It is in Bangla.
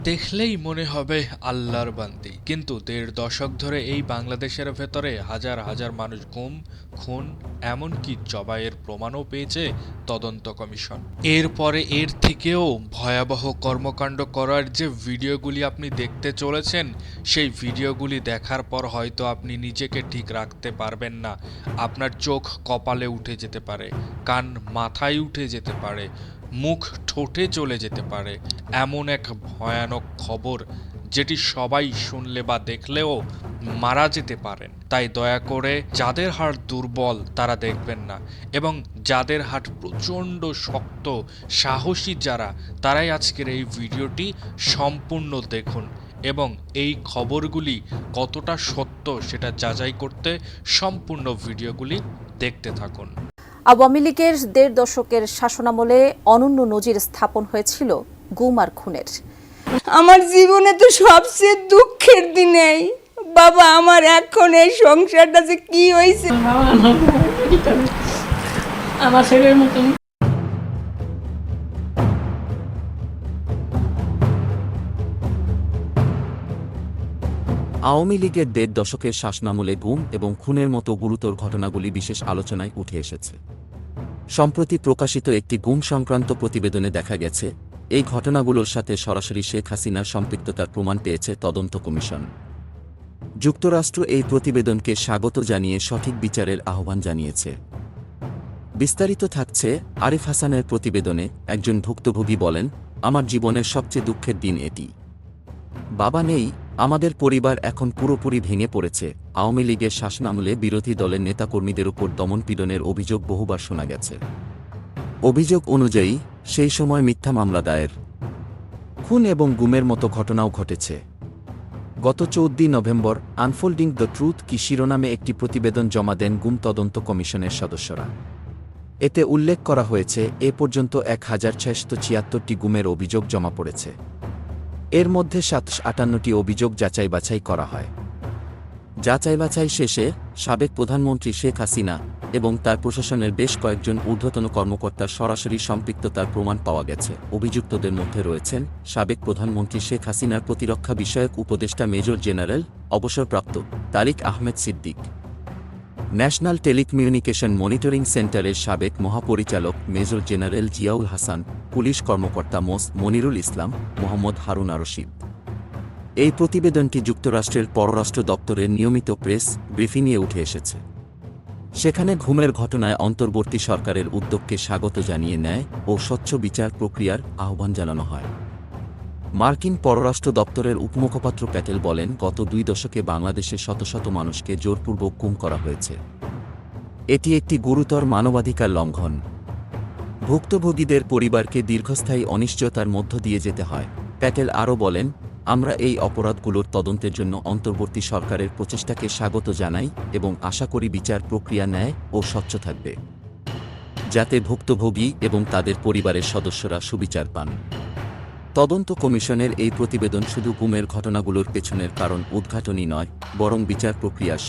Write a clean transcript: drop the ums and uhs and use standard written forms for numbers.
দেখলেই মনে হবে আল্লাহর বান্দি, কিন্তু ১.৫ দশক ধরে এই বাংলাদেশের ভেতরে হাজার হাজার মানুষ গুম, খুন, এমনকি জবাইয়ের প্রমাণও পেয়েছে তদন্ত কমিশন। এরপরে এর থেকেও ভয়াবহ কর্মকাণ্ড করার যে ভিডিওগুলি আপনি দেখতে চলেছেন, সেই ভিডিওগুলি দেখার পর হয়তো আপনি নিজেকে ঠিক রাখতে পারবেন না। আপনার চোখ কপালে উঠে যেতে পারে, কান মাথায় উঠে যেতে পারে, মুখ ঠোঁটে চলে যেতে পারে। এমন এক ভয়ানক খবর যেটি সবাই শুনলে বা দেখলেও মারা যেতে পারেন। তাই দয়া করে যাদের হাড় দুর্বল তারা দেখবেন না, এবং যাদের হাড় প্রচণ্ড শক্ত, সাহসী যারা, তারাই আজকের এই ভিডিওটি সম্পূর্ণ দেখুন এবং এই খবরগুলি কতটা সত্য সেটা যাচাই করতে সম্পূর্ণ ভিডিওগুলি দেখতে থাকুন। আওয়ামী লীগের ১.৫ দশকের শাসনামলে অনন্য নজির স্থাপন হয়েছিল গুম আর খুনের। আমার জীবনে তো সবচেয়ে দুঃখের দিনেই বাবা আমার এখন এই সংসারটা যে কি হয়েছে। আমার ছেলের মতন। আওয়ামী লীগের ১.৫ দশকের শাসনামলে গুম এবং খুনের মতো গুরুতর ঘটনাগুলি বিশেষ আলোচনায় উঠে এসেছে। সম্প্রতি প্রকাশিত একটি গুম সংক্রান্ত প্রতিবেদনে দেখা গেছে, এই ঘটনাগুলোর সাথে সরাসরি শেখ হাসিনার সম্পৃক্ততার প্রমাণ পেয়েছে তদন্ত কমিশন। যুক্তরাষ্ট্র এই প্রতিবেদনকে স্বাগত জানিয়ে সঠিক বিচারের আহ্বান জানিয়েছে। বিস্তারিত থাকছে আরিফ হাসানের প্রতিবেদনে। একজন ভুক্তভোগী বলেন, আমার জীবনের সবচেয়ে দুঃখের দিন এটি। বাবা নেই, আমাদের পরিবার এখন পুরোপুরি ভেঙে পড়েছে। আওয়ামী লীগের শাসনামলে বিরোধী দলের নেতাকর্মীদের উপর দমনপীড়নের অভিযোগ বহুবার শোনা গেছে। অভিযোগ অনুযায়ী সেই সময় মিথ্যা মামলা দায়ের, খুন এবং গুমের মতো ঘটনাও ঘটেছে। গত ১৪ নভেম্বর আনফোল্ডিং দ্য ট্রুথ কি শিরোনামে একটি প্রতিবেদন জমা দেন গুম তদন্ত কমিশনের সদস্যরা। এতে উল্লেখ করা হয়েছে, এ পর্যন্ত ১,৬৭৬টি গুমের অভিযোগ জমা পড়েছে। এর মধ্যে ৭৫৮টি অভিযোগ যাচাই বাছাই করা হয়। যাচাই বাছাই শেষে সাবেক প্রধানমন্ত্রী শেখ হাসিনা এবং তার প্রশাসনের বেশ কয়েকজন ঊর্ধ্বতন কর্মকর্তার সরাসরি সম্পৃক্ততার প্রমাণ পাওয়া গেছে। অভিযুক্তদের মধ্যে রয়েছেন সাবেক প্রধানমন্ত্রী শেখ হাসিনার প্রতিরক্ষা বিষয়ক উপদেষ্টা মেজর জেনারেল অবসরপ্রাপ্ত Tariq Ahmed Siddique, national telecommunication monitoring সেন্টারের সাবেক মহাপরিচালক major general Ziaul Hasan, police কর্মকর্তা মনিরুল ইসলাম, মোহাম্মদ হারুন রশিদ। এই প্রতিবেদনটি যুক্তরাষ্ট্রের পররাষ্ট্র দপ্তরের নিয়মিত প্রেস ব্রিফিংয়ে উঠে এসেছে। সেখানে গুমের ঘটনায় অন্তর্বর্তী সরকারের উদ্যোগকে স্বাগত জানিয়ে ন্যায় ও স্বচ্ছ বিচার প্রক্রিয়ার আহ্বান জানানো হয়। মার্কিন পররাষ্ট্র দপ্তরের উপমুখপাত্র প্যাটেল বলেন, গত ২ দশকে বাংলাদেশে শত শত মানুষকে জোরপূর্বক গুম করা হয়েছে। এটি একটি গুরুতর মানবাধিকার লঙ্ঘন। ভুক্তভোগীদের পরিবারকে দীর্ঘস্থায়ী অনিশ্চয়তার মধ্য দিয়ে যেতে হয়। প্যাটেল আরও বলেন, আমরা এই অপরাধগুলোর তদন্তের জন্য অন্তর্বর্তী সরকারের প্রচেষ্টাকে স্বাগত জানাই এবং আশা করি বিচার প্রক্রিয়া ন্যায় ও স্বচ্ছ থাকবে, যাতে ভুক্তভোগী এবং তাদের পরিবারের সদস্যরা সুবিচার পান। তদন্ত কমিশনের এই প্রতিবেদন শুধু গুমের ঘটনাগুলোর পেছনের কারণ উদ্ঘাটনই নয়, বরং বিচার প্রক্রিয়ার